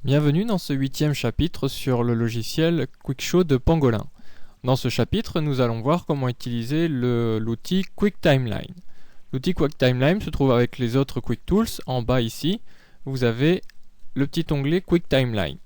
Bienvenue dans ce 8e chapitre sur le logiciel QuickShow de Pangolin. Dans ce chapitre, nous allons voir comment utiliser l'outil QuickTimeline. L'outil QuickTimeline se trouve avec les autres QuickTools. En bas ici, vous avez le petit onglet QuickTimeline.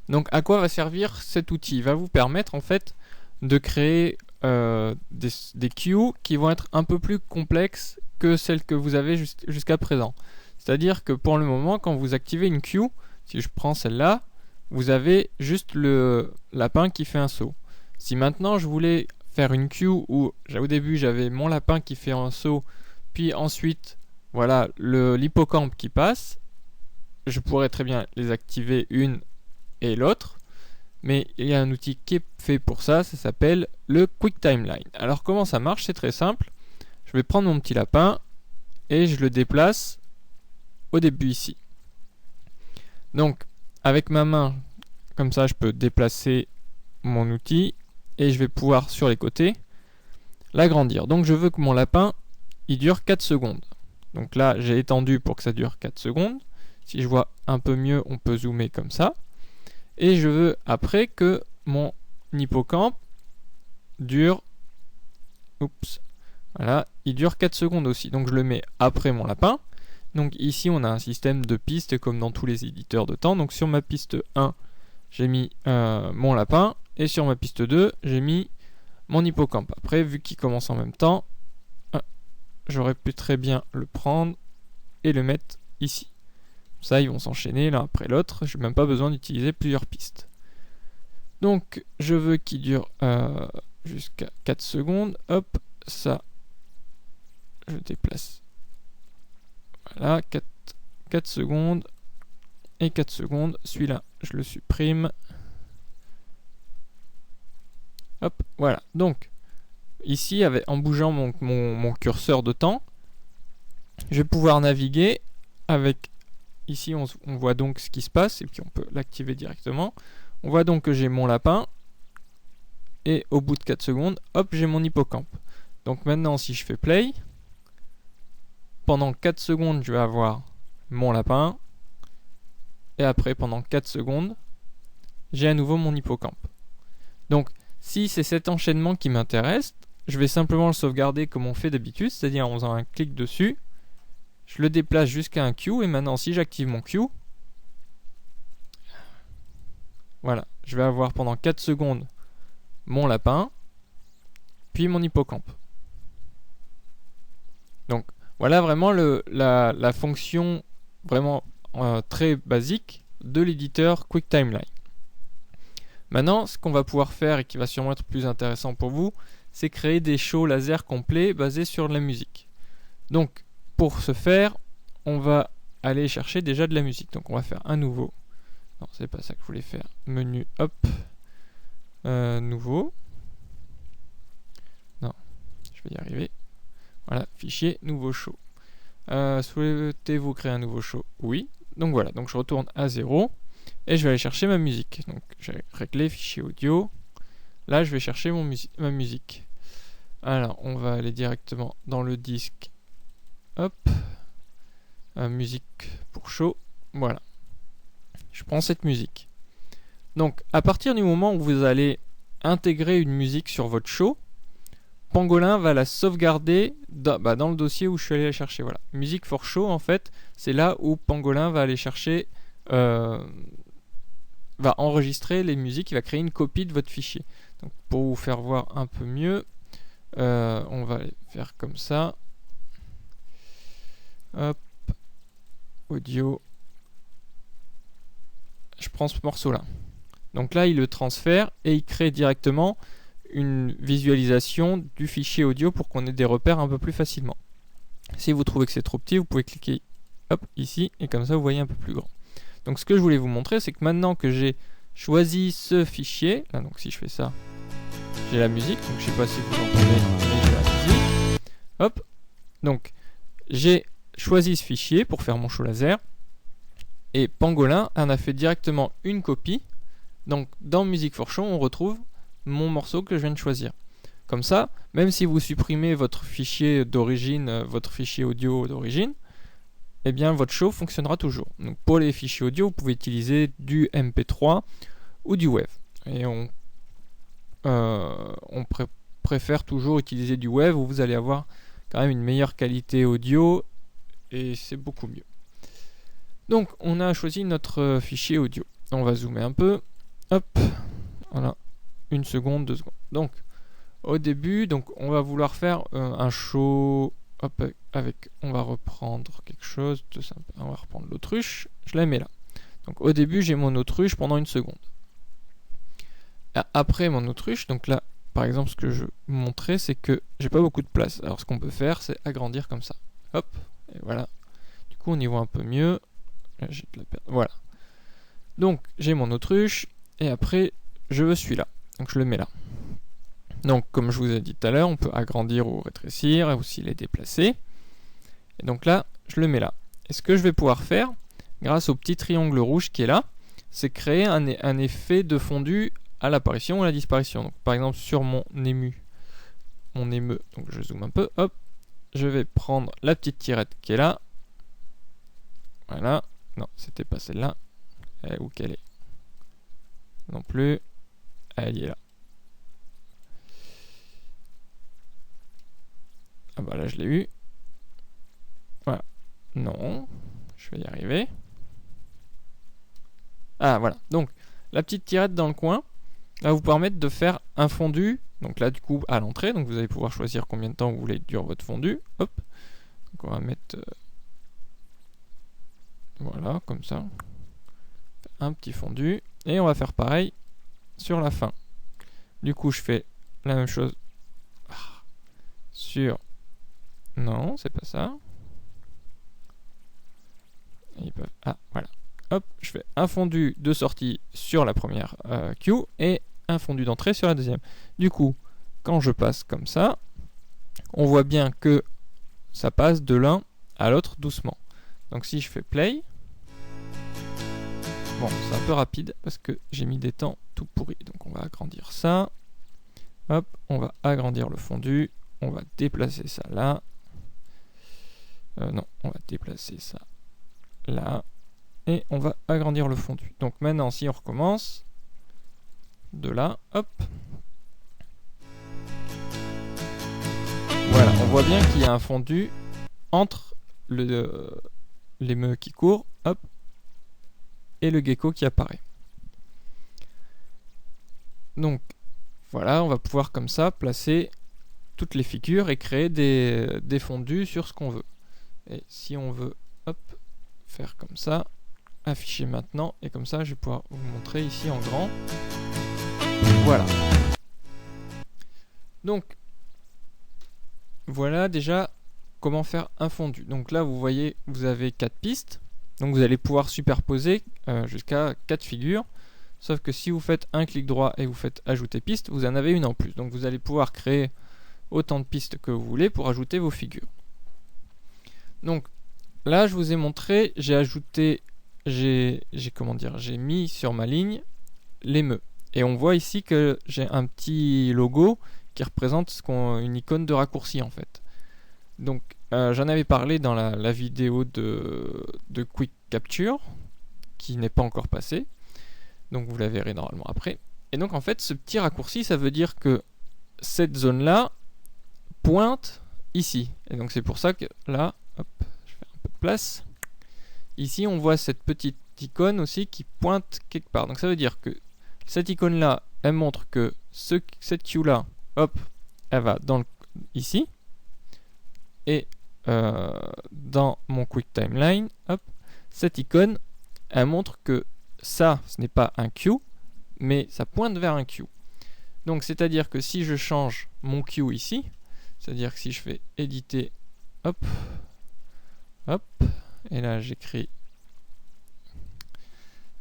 Donc à quoi va servir cet outil? Il va vous permettre en fait de créer des queues qui vont être un peu plus complexes que celles que vous avez jusqu'à présent. C'est-à-dire que pour le moment, quand vous activez une queue, si je prends celle-là, vous avez juste le lapin qui fait un saut. Si maintenant je voulais faire une queue où au début j'avais mon lapin qui fait un saut, puis ensuite voilà l'hippocampe qui passe, je pourrais très bien les activer une et l'autre, mais il y a un outil qui est fait pour ça, ça s'appelle le QuickTimeline. Alors comment ça marche? C'est très simple. Je vais prendre mon petit lapin et je le déplace au début ici. Donc avec ma main, comme ça je peux déplacer mon outil et je vais pouvoir sur les côtés l'agrandir. Donc je veux que mon lapin il dure 4 secondes. Donc là j'ai étendu pour que ça dure 4 secondes. Si je vois un peu mieux, on peut zoomer comme ça. Et je veux après que mon hippocampe dure, voilà, il dure 4 secondes aussi. Donc je le mets après mon lapin. Donc ici on a un système de pistes comme dans tous les éditeurs de temps. Donc sur ma piste 1, j'ai mis mon lapin. Et sur ma piste 2, j'ai mis mon hippocampe. Après, vu qu'ils commencent en même temps, j'aurais pu très bien le prendre et le mettre ici. Ça, ils vont s'enchaîner l'un après l'autre. Je n'ai même pas besoin d'utiliser plusieurs pistes. Donc, je veux qu'il dure jusqu'à 4 secondes. Hop, ça, je déplace. Voilà, 4 secondes et 4 secondes. Celui-là, je le supprime. Hop, voilà. Donc, ici, en bougeant mon curseur de temps, je vais pouvoir naviguer avec... Ici, on voit donc ce qui se passe, et puis on peut l'activer directement. On voit donc que j'ai mon lapin, et au bout de 4 secondes, hop, j'ai mon hippocampe. Donc maintenant, si je fais play, pendant 4 secondes, je vais avoir mon lapin, et après, pendant 4 secondes, j'ai à nouveau mon hippocampe. Donc, si c'est cet enchaînement qui m'intéresse, je vais simplement le sauvegarder comme on fait d'habitude, c'est-à-dire en faisant un clic dessus, je le déplace jusqu'à un queue, et maintenant si j'active mon queue, voilà, je vais avoir pendant 4 secondes mon lapin, puis mon hippocampe. Donc voilà vraiment la fonction vraiment très basique de l'éditeur QuickTimeline. Maintenant, ce qu'on va pouvoir faire et qui va sûrement être plus intéressant pour vous, c'est créer des shows laser complets basés sur de la musique. Donc, pour ce faire, on va aller chercher déjà de la musique. Donc, on va faire un nouveau. Non, c'est pas ça que je voulais faire. Menu, hop, nouveau. Non, je vais y arriver. Voilà, fichier, nouveau show. Souhaitez-vous créer un nouveau show? Oui. Donc voilà, donc je retourne à 0. Et je vais aller chercher ma musique. Donc j'ai réglé fichier audio. Là je vais chercher ma musique. Alors on va aller directement dans le disque. Hop. Musique pour show. Voilà. Je prends cette musique. Donc à partir du moment où vous allez intégrer une musique sur votre show, Pangolin va la sauvegarder dans le dossier où je suis allé la chercher. Voilà. Music for show en fait, c'est là où Pangolin va aller chercher... va enregistrer les musiques, il va créer une copie de votre fichier. Donc pour vous faire voir un peu mieux, on va faire comme ça. Hop, audio. Je prends ce morceau-là. Donc là, il le transfère et il crée directement une visualisation du fichier audio pour qu'on ait des repères un peu plus facilement. Si vous trouvez que c'est trop petit, vous pouvez cliquer hop, ici et comme ça vous voyez un peu plus grand. Donc ce que je voulais vous montrer, c'est que maintenant que j'ai choisi ce fichier, là donc si je fais ça, j'ai la musique, donc je sais pas si vous entendez, mais j'ai la musique. Hop, donc j'ai choisi ce fichier pour faire mon show laser, et Pangolin en a fait directement une copie. Donc dans Music for Show, on retrouve mon morceau que je viens de choisir. Comme ça, même si vous supprimez votre fichier d'origine, votre fichier audio d'origine, eh bien votre show fonctionnera toujours. Donc pour les fichiers audio, vous pouvez utiliser du MP3 ou du WAV. Et on préfère toujours utiliser du WAV où vous allez avoir quand même une meilleure qualité audio et c'est beaucoup mieux. Donc on a choisi notre fichier audio. On va zoomer un peu. Hop, voilà, 1 seconde, 2 secondes. Donc au début, donc on va vouloir faire un show. Hop, on va reprendre quelque chose de simple. On va reprendre l'autruche. Je la mets là. Donc au début, j'ai mon autruche pendant 1 seconde. Après mon autruche, donc là, par exemple, ce que je vais vous montrer, c'est que j'ai pas beaucoup de place. Alors ce qu'on peut faire, c'est agrandir comme ça. Hop, et voilà. Du coup, on y voit un peu mieux. Là, j'ai de la perte. Voilà. Donc j'ai mon autruche et après je veux celui-là. Donc je le mets là. Donc comme je vous ai dit tout à l'heure, on peut agrandir ou rétrécir et aussi les déplacer. Et donc là, je le mets là. Et ce que je vais pouvoir faire, grâce au petit triangle rouge qui est là, c'est créer un effet de fondu à l'apparition ou à la disparition. Donc par exemple sur mon émeu, donc je zoome un peu, hop, je vais prendre la petite tirette qui est là. Voilà. Non, c'était pas celle-là. Où qu'elle est? Non plus. Elle y est là. Ah bah là je l'ai eu. Voilà. Non. Je vais y arriver. Ah voilà. Donc la petite tirette dans le coin va vous permettre de faire un fondu. Donc là du coup à l'entrée. Donc vous allez pouvoir choisir combien de temps vous voulez dure votre fondu. Hop. Donc on va mettre... voilà, comme ça. Un petit fondu. Et on va faire pareil sur la fin. Du coup je fais la même chose sur... Non, c'est pas ça. Ah, voilà. Hop, je fais un fondu de sortie sur la première queue et un fondu d'entrée sur la deuxième. Du coup, quand je passe comme ça, on voit bien que ça passe de l'un à l'autre doucement. Donc si je fais play, bon, c'est un peu rapide parce que j'ai mis des temps tout pourris. Donc on va agrandir ça. Hop, on va agrandir le fondu. On va déplacer ça là. Non, on va déplacer ça là. Et on va agrandir le fondu. Donc maintenant, si on recommence, de là, hop. Voilà, on voit bien qu'il y a un fondu entre l'émeu qui court, hop, et le gecko qui apparaît. Donc, voilà, on va pouvoir comme ça placer toutes les figures et créer des fondus sur ce qu'on veut. Et si on veut, hop, faire comme ça, afficher maintenant, et comme ça je vais pouvoir vous montrer ici en grand. Voilà. Donc voilà déjà comment faire un fondu. Donc là vous voyez, vous avez 4 pistes, donc vous allez pouvoir superposer jusqu'à 4 figures, sauf que si vous faites un clic droit et vous faites ajouter piste, vous en avez une en plus. Donc vous allez pouvoir créer autant de pistes que vous voulez pour ajouter vos figures. Donc là je vous ai montré, j'ai ajouté, j'ai mis sur ma ligne l'émeu. Et on voit ici que j'ai un petit logo qui représente une icône de raccourci en fait. Donc j'en avais parlé dans la vidéo de Quick Capture qui n'est pas encore passée. Donc vous la verrez normalement après. Et donc en fait ce petit raccourci ça veut dire que cette zone là pointe ici. Et donc c'est pour ça que là, hop, je fais un peu de place. Ici on voit cette petite icône aussi qui pointe quelque part. Donc ça veut dire que cette icône là, elle montre que cette queue là, hop, elle va ici. Et dans mon Quick Timeline, hop, cette icône, elle montre que ça, ce n'est pas un queue, mais ça pointe vers un queue. Donc c'est à dire que si je change mon queue ici, c'est-à-dire que si je fais éditer, hop, hop, et là j'écris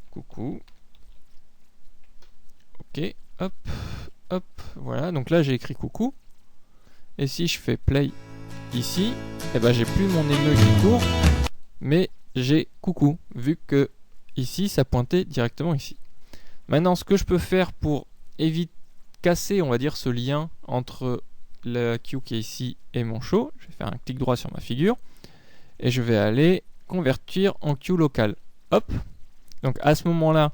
coucou, ok, hop, hop, voilà, donc là j'ai écrit coucou, et si je fais play ici, eh ben j'ai plus mon émeu qui court, mais j'ai coucou, vu que ici ça pointait directement ici. Maintenant ce que je peux faire pour éviter casser, on va dire, ce lien entre la queue qui est ici et mon show, je vais faire un clic droit sur ma figure et je vais aller convertir en queue locale. Hop. Donc à ce moment-là,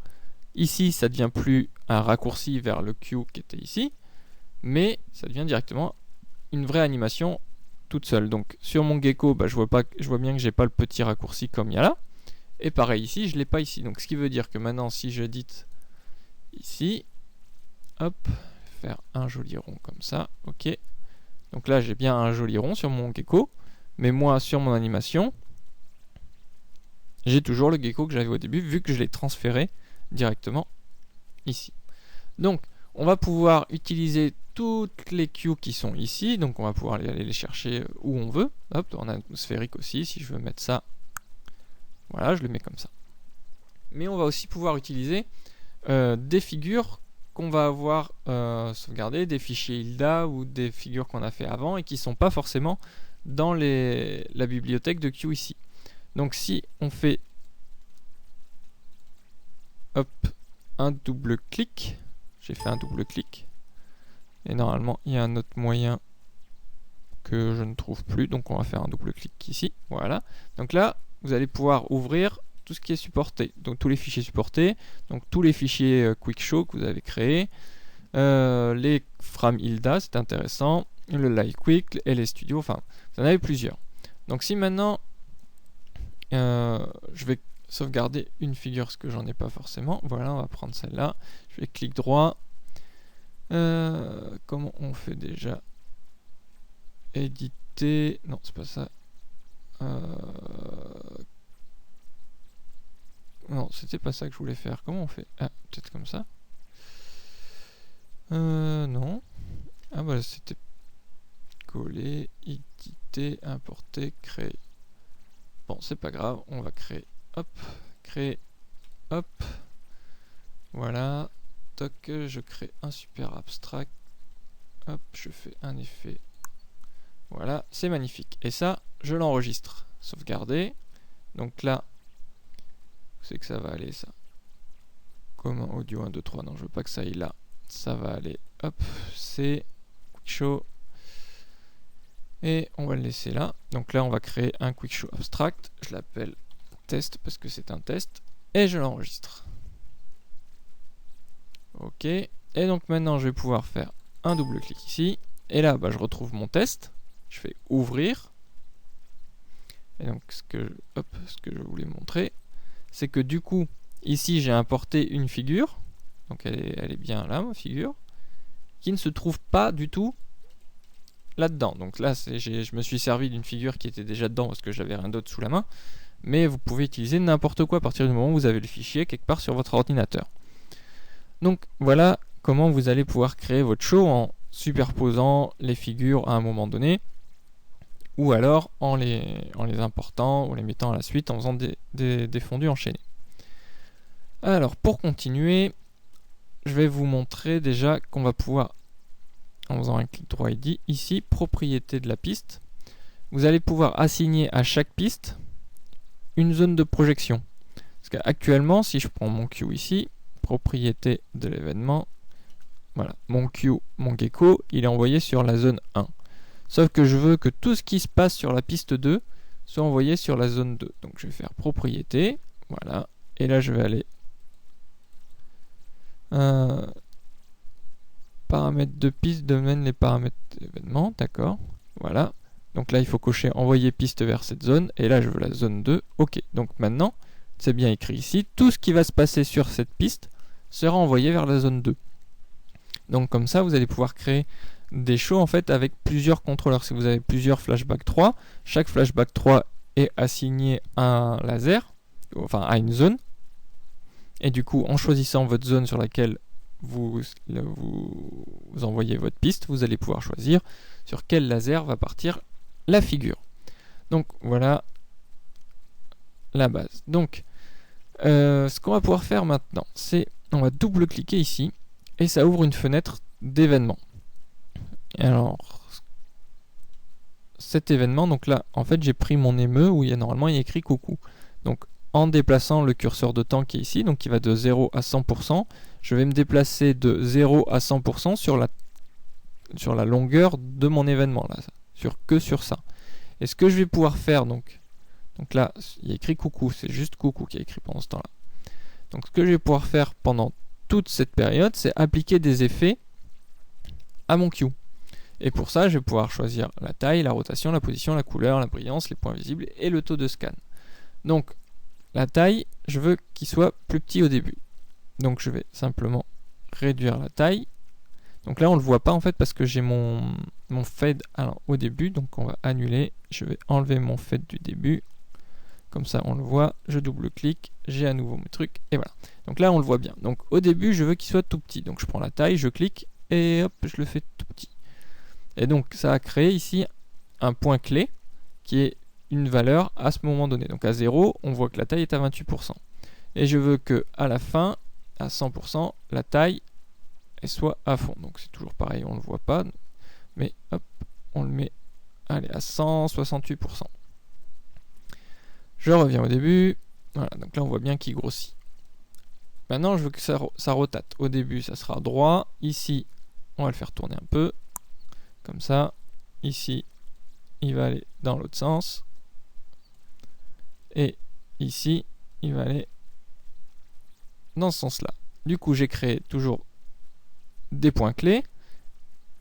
ici, ça devient plus un raccourci vers le queue qui était ici, mais ça devient directement une vraie animation toute seule. Donc sur mon gecko, je vois bien que j'ai pas le petit raccourci comme il y a là. Et pareil ici, je l'ai pas ici. Donc ce qui veut dire que maintenant, si j'édite ici, hop, faire un joli rond comme ça, ok. Donc là, j'ai bien un joli rond sur mon gecko, mais moi, sur mon animation, j'ai toujours le gecko que j'avais au début, vu que je l'ai transféré directement ici. Donc, on va pouvoir utiliser toutes les queues qui sont ici, donc on va pouvoir aller les chercher où on veut. Hop, en atmosphérique aussi, si je veux mettre ça, voilà, je le mets comme ça. Mais on va aussi pouvoir utiliser des figures qu'on va avoir sauvegardées, des fichiers Hilda ou des figures qu'on a fait avant et qui ne sont pas forcément dans la bibliothèque de queue ici. Donc si on fait hop, un double clic, j'ai fait un double clic, et normalement il y a un autre moyen que je ne trouve plus, donc on va faire un double clic ici, voilà. Donc là, vous allez pouvoir ouvrir tout ce qui est supporté, donc tous les fichiers supportés, donc tous les fichiers QuickShow que vous avez créés, les frames Hilda, c'est intéressant, le LightQuick et les studios, enfin, vous en avez plusieurs. Donc si maintenant, je vais sauvegarder une figure, ce que j'en ai pas forcément, voilà, on va prendre celle-là, je vais clic droit, comment on fait déjà? Éditer, non c'est pas ça, non c'était pas ça que je voulais faire, comment on fait? Ah, peut-être comme ça, non, ah bah c'était coller, éditer, importer, créer, bon c'est pas grave, on va créer, hop, créer, hop, voilà, toc, je crée un super abstract, hop, je fais un effet, voilà, c'est magnifique. Et ça, je l'enregistre. Sauvegarder. Donc là, c'est que ça va aller ça. Comment audio 1, 2, 3. Non, je veux pas que ça aille là. Ça va aller. Hop, c'est QuickShow. Et on va le laisser là. Donc là, on va créer un QuickShow abstract. Je l'appelle test parce que c'est un test. Et je l'enregistre. Ok. Et donc maintenant, je vais pouvoir faire un double clic ici. Et là, je retrouve mon test. Je fais ouvrir. Et donc ce que je voulais montrer, c'est que du coup, ici j'ai importé une figure. Donc elle est bien là, ma figure, qui ne se trouve pas du tout là-dedans. Donc là, je me suis servi d'une figure qui était déjà dedans parce que j'avais rien d'autre sous la main. Mais vous pouvez utiliser n'importe quoi à partir du moment où vous avez le fichier quelque part sur votre ordinateur. Donc voilà comment vous allez pouvoir créer votre show en superposant les figures à un moment donné, ou alors en les important ou les mettant à la suite en faisant des fondus enchaînés. Alors pour continuer, je vais vous montrer déjà qu'on va pouvoir, en faisant un clic droit ici, propriété de la piste, vous allez pouvoir assigner à chaque piste une zone de projection. Parce qu'actuellement, si je prends mon queue ici, propriété de l'événement, voilà, mon queue, mon gecko, il est envoyé sur la zone 1. Sauf que je veux que tout ce qui se passe sur la piste 2 soit envoyé sur la zone 2. Donc je vais faire propriété, voilà, et là je vais aller paramètres de piste, domaine, les paramètres d'événement, d'accord, voilà. Donc là il faut cocher envoyer piste vers cette zone, et là je veux la zone 2, ok. Donc maintenant, c'est bien écrit ici, tout ce qui va se passer sur cette piste sera envoyé vers la zone 2. Donc comme ça vous allez pouvoir créer des shows en fait avec plusieurs contrôleurs. Si vous avez plusieurs flashback 3, chaque flashback 3 est assigné à un laser, enfin à une zone, et du coup en choisissant votre zone sur laquelle vous envoyez votre piste, vous allez pouvoir choisir sur quel laser va partir la figure. Donc voilà la base. Donc ce qu'on va pouvoir faire maintenant, c'est on va double cliquer ici et ça ouvre une fenêtre d'événement. Alors, cet événement, donc là, en fait, j'ai pris mon émeu où normalement il y a écrit coucou. Donc, en déplaçant le curseur de temps qui est ici, donc qui va de 0 à 100%, je vais me déplacer de 0 à 100% sur la longueur de mon événement, là, que sur ça. Et ce que je vais pouvoir faire, donc Donc là, il y a écrit coucou, c'est juste coucou qui est écrit pendant ce temps-là. Donc ce que je vais pouvoir faire pendant toute cette période, c'est appliquer des effets à mon Q. Et pour ça, je vais pouvoir choisir la taille, la rotation, la position, la couleur, la brillance, les points visibles et le taux de scan. Donc la taille, je veux qu'il soit plus petit au début. Donc je vais simplement réduire la taille. Donc là on ne le voit pas en fait parce que j'ai mon fade au début. Donc on va annuler. Je vais enlever mon fade du début. Comme ça on le voit. Je double-clique. J'ai à nouveau mes trucs. Et voilà. Donc là on le voit bien. Donc au début je veux qu'il soit tout petit. Donc je prends la taille, je clique et hop, je le fais tout petit. Et donc ça a créé ici un point clé qui est une valeur à ce moment donné. Donc à 0, on voit que la taille est à 28%. Et je veux que à la fin, à 100%, la taille elle soit à fond. Donc c'est toujours pareil, on ne le voit pas. Mais hop, on le met allez, à 168%. Je reviens au début. Voilà, donc là on voit bien qu'il grossit. Maintenant je veux que ça rotate. Au début ça sera droit. Ici, on va le faire tourner un peu. Comme ça. Ici, il va aller dans l'autre sens. Et ici, il va aller dans ce sens-là. Du coup, j'ai créé toujours des points clés.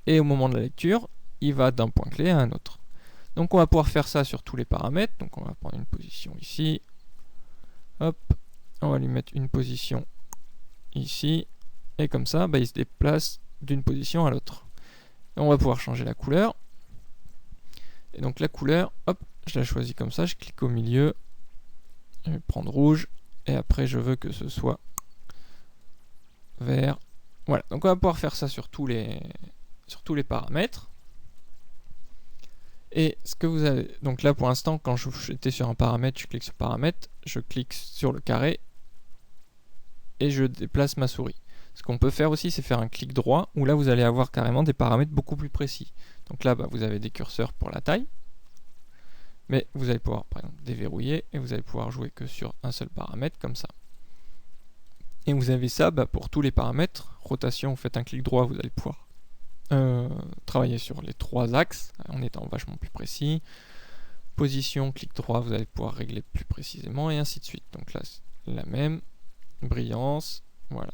Et au moment de la lecture, il va d'un point clé à un autre. Donc on va pouvoir faire ça sur tous les paramètres. Donc on va prendre une position ici. Hop. On va lui mettre une position ici. Et comme ça, il se déplace d'une position à l'autre. On va pouvoir changer la couleur. Et donc la couleur, hop, je la choisis comme ça. Je clique au milieu. Je vais prendre rouge. Et après, je veux que ce soit vert. Voilà. Donc on va pouvoir faire ça sur tous les paramètres. Et ce que vous avez, donc là pour l'instant, quand j'étais sur un paramètre, je clique sur paramètre, je clique sur le carré et je déplace ma souris. Ce qu'on peut faire aussi, c'est faire un clic droit où là vous allez avoir carrément des paramètres beaucoup plus précis. Donc là, vous avez des curseurs pour la taille, mais vous allez pouvoir par exemple déverrouiller et vous allez pouvoir jouer que sur un seul paramètre comme ça. Et vous avez ça pour tous les paramètres. Rotation, vous faites un clic droit, vous allez pouvoir travailler sur les 3 axes en étant vachement plus précis. Position, clic droit, vous allez pouvoir régler plus précisément et ainsi de suite. Donc là, c'est la même. Brillance, voilà.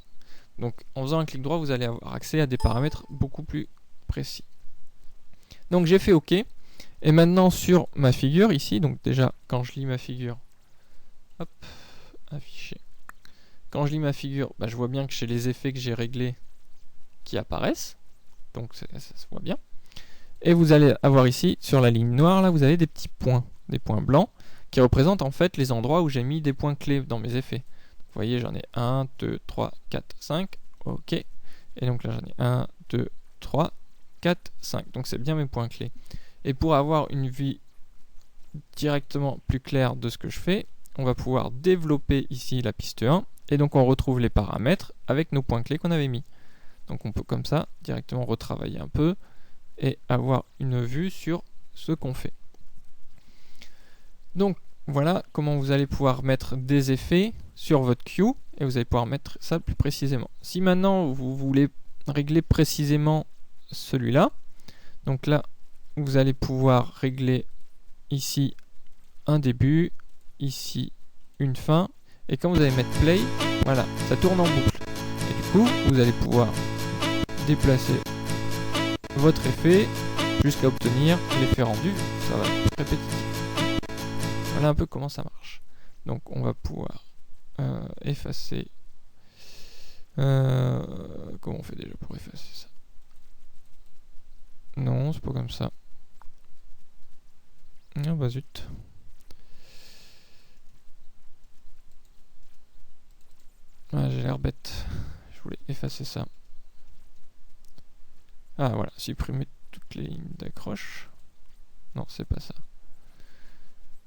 Donc en faisant un clic droit, vous allez avoir accès à des paramètres beaucoup plus précis. Donc j'ai fait OK. Et maintenant sur ma figure ici, donc déjà quand je lis ma figure, hop, afficher. Quand je lis ma figure, je vois bien que j'ai les effets que j'ai réglés qui apparaissent. Donc ça se voit bien. Et vous allez avoir ici, sur la ligne noire, là, vous avez des petits points, des points blancs, qui représentent en fait les endroits où j'ai mis des points clés dans mes effets. Vous voyez, j'en ai 1, 2, 3, 4, 5. OK. Et donc là, j'en ai 1, 2, 3, 4, 5. Donc c'est bien mes points clés. Et pour avoir une vue directement plus claire de ce que je fais, on va pouvoir développer ici la piste 1. Et donc on retrouve les paramètres avec nos points clés qu'on avait mis. Donc on peut comme ça directement retravailler un peu et avoir une vue sur ce qu'on fait. Donc voilà comment vous allez pouvoir mettre des effets sur votre queue et vous allez pouvoir mettre ça plus précisément. Si maintenant vous voulez régler précisément celui-là, donc là vous allez pouvoir régler ici un début, ici une fin, et quand vous allez mettre play, voilà, ça tourne en boucle. Et du coup, vous allez pouvoir déplacer votre effet jusqu'à obtenir l'effet rendu. Ça va être répétitif. Voilà un peu comment ça marche. Donc on va pouvoir effacer. Comment on fait déjà pour effacer ça? Non, c'est pas comme ça. Ah bah zut. Ah, j'ai l'air bête. Je voulais effacer ça. Ah voilà, supprimer toutes les lignes d'accroche. Non, c'est pas ça.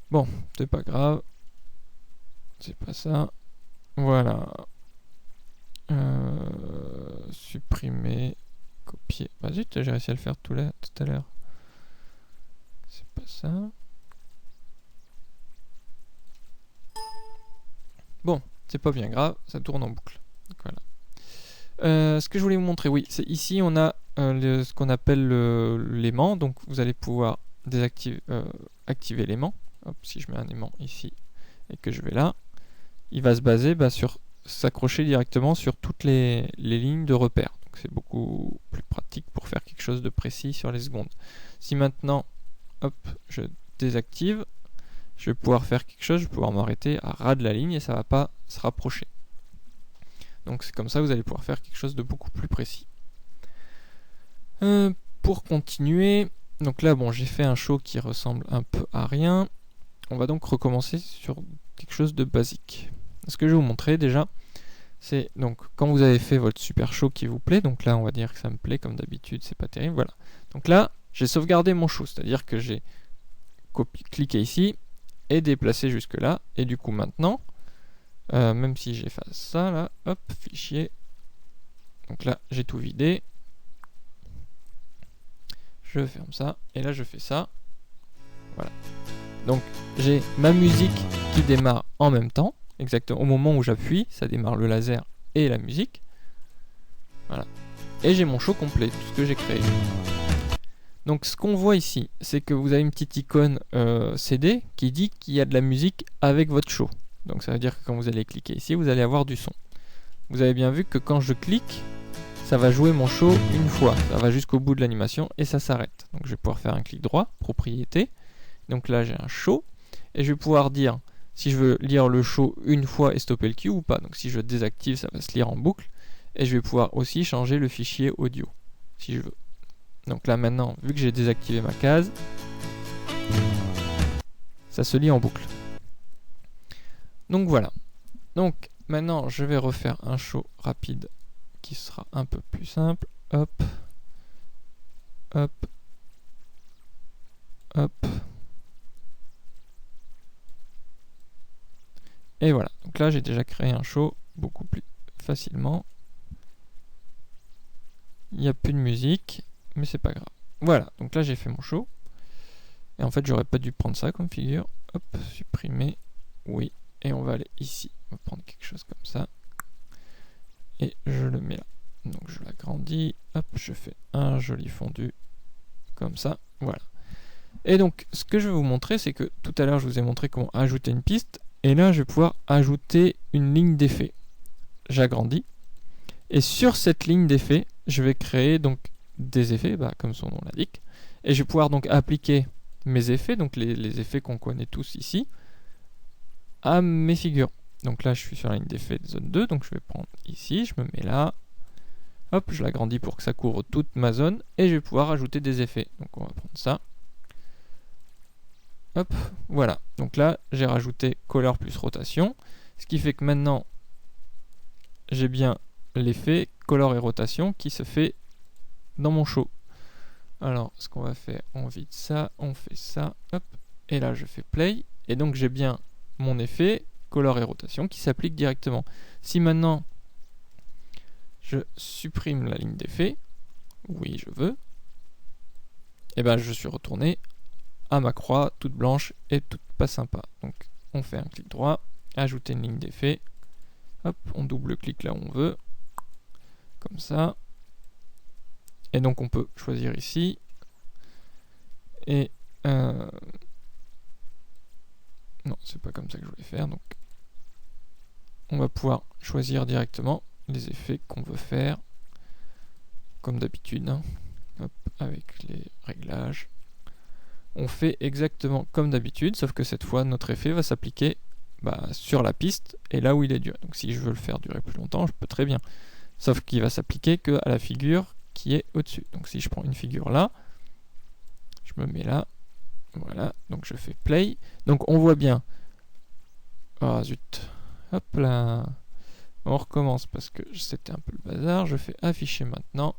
Bon, c'est pas grave. C'est pas ça. Voilà. Supprimer. Copier. Bah zut, j'ai réussi à le faire tout à l'heure. C'est pas ça. Bon, c'est pas bien grave, ça tourne en boucle. Donc, voilà. Ce que je voulais vous montrer, oui, c'est ici on a ce qu'on appelle l'aimant. Donc vous allez pouvoir activer l'aimant hop, si je mets un aimant ici et que je vais là, il va se baser sur s'accrocher directement sur toutes les lignes de repère. Donc c'est beaucoup plus pratique pour faire quelque chose de précis sur les secondes. Si maintenant, hop, je désactive, je vais pouvoir faire quelque chose, je vais pouvoir m'arrêter à ras de la ligne et ça ne va pas se rapprocher. Donc c'est comme ça que vous allez pouvoir faire quelque chose de beaucoup plus précis. Pour continuer, donc là bon, j'ai fait un show qui ressemble un peu à rien. On va donc recommencer sur quelque chose de basique. Ce que je vais vous montrer déjà, c'est donc quand vous avez fait votre super show qui vous plaît, donc là on va dire que ça me plaît comme d'habitude, c'est pas terrible, voilà. Donc là, j'ai sauvegardé mon show, c'est-à-dire que j'ai cliqué ici et déplacé jusque là, et du coup maintenant, même si j'efface ça là, hop, fichier, donc là j'ai tout vidé, je ferme ça, et là je fais ça, voilà. Donc j'ai ma musique qui démarre en même temps, exactement au moment où j'appuie, ça démarre le laser et la musique. Voilà. Et j'ai mon show complet, tout ce que j'ai créé. Donc ce qu'on voit ici, c'est que vous avez une petite icône CD qui dit qu'il y a de la musique avec votre show. Donc ça veut dire que quand vous allez cliquer ici, vous allez avoir du son. Vous avez bien vu que quand je clique, ça va jouer mon show une fois. Ça va jusqu'au bout de l'animation et ça s'arrête. Donc je vais pouvoir faire un clic droit, propriété. Donc là j'ai un show et je vais pouvoir dire si je veux lire le show une fois et stopper le queue ou pas. Donc si je désactive, ça va se lire en boucle et je vais pouvoir aussi changer le fichier audio si je veux. Donc là maintenant, vu que j'ai désactivé ma case, ça se lit en boucle. Donc voilà. Donc maintenant je vais refaire un show rapide qui sera un peu plus simple. Hop, hop, hop. Et voilà, donc là j'ai déjà créé un show beaucoup plus facilement. Il n'y a plus de musique, mais c'est pas grave. Voilà, donc là j'ai fait mon show. Et en fait j'aurais pas dû prendre ça comme figure. Hop, supprimer, oui. Et on va aller ici, on va prendre quelque chose comme ça. Et je le mets là. Donc je l'agrandis, hop, je fais un joli fondu, comme ça, voilà. Et donc ce que je vais vous montrer, c'est que tout à l'heure je vous ai montré comment ajouter une piste. Et là, je vais pouvoir ajouter une ligne d'effet. J'agrandis. Et sur cette ligne d'effet, je vais créer donc des effets, comme son nom l'indique. Et je vais pouvoir donc appliquer mes effets, donc les effets qu'on connaît tous ici, à mes figures. Donc là, je suis sur la ligne d'effet de zone 2, donc je vais prendre ici, je me mets là. Hop, je l'agrandis pour que ça couvre toute ma zone. Et je vais pouvoir ajouter des effets. Donc on va prendre ça. Hop, voilà. Donc là, j'ai rajouté color plus rotation. Ce qui fait que maintenant, j'ai bien l'effet color et rotation qui se fait dans mon show. Alors, ce qu'on va faire, on vide ça, on fait ça, hop. Et là, je fais play. Et donc, j'ai bien mon effet color et rotation qui s'applique directement. Si maintenant, je supprime la ligne d'effet, oui, je veux, et ben je suis retourné à ma croix toute blanche et toute pas sympa. Donc on fait un clic droit, ajouter une ligne d'effet, hop, on double-clique là où on veut, comme ça. Et donc on peut choisir ici, et non, c'est pas comme ça que je voulais faire, donc on va pouvoir choisir directement les effets qu'on veut faire, comme d'habitude, hein. Hop, avec les réglages. On fait exactement comme d'habitude, sauf que cette fois, notre effet va s'appliquer sur la piste et là où il est duré. Donc si je veux le faire durer plus longtemps, je peux très bien. Sauf qu'il va s'appliquer qu'à la figure qui est au-dessus. Donc si je prends une figure là, je me mets là, voilà, donc je fais play. Donc on voit bien. Ah zut. Hop là. On recommence parce que c'était un peu le bazar. Je fais afficher maintenant.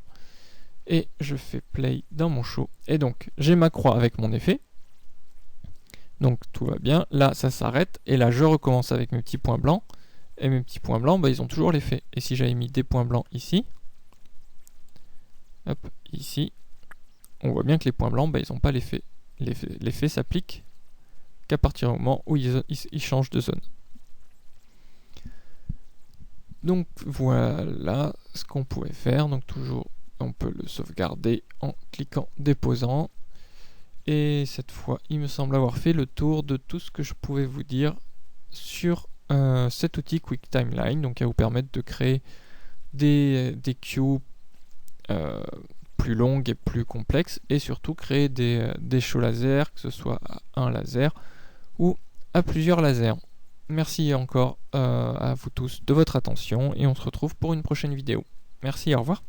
Et je fais play dans mon show. Et donc, j'ai ma croix avec mon effet. Donc, tout va bien. Là, ça s'arrête. Et là, je recommence avec mes petits points blancs. Et mes petits points blancs, ils ont toujours l'effet. Et si j'avais mis des points blancs ici, hop, ici, on voit bien que les points blancs, ils n'ont pas l'effet. L'effet s'applique qu'à partir du moment où ils changent de zone. Donc, voilà ce qu'on pouvait faire. Donc, toujours... on peut le sauvegarder en cliquant déposant Et cette fois, il me semble avoir fait le tour de tout ce que je pouvais vous dire sur cet outil QuickTimeline, donc qui va vous permettre de créer des queues plus longues et plus complexes, et surtout créer des shows laser, que ce soit à un laser ou à plusieurs lasers. Merci encore à vous tous de votre attention, et on se retrouve pour une prochaine vidéo. Merci, au revoir.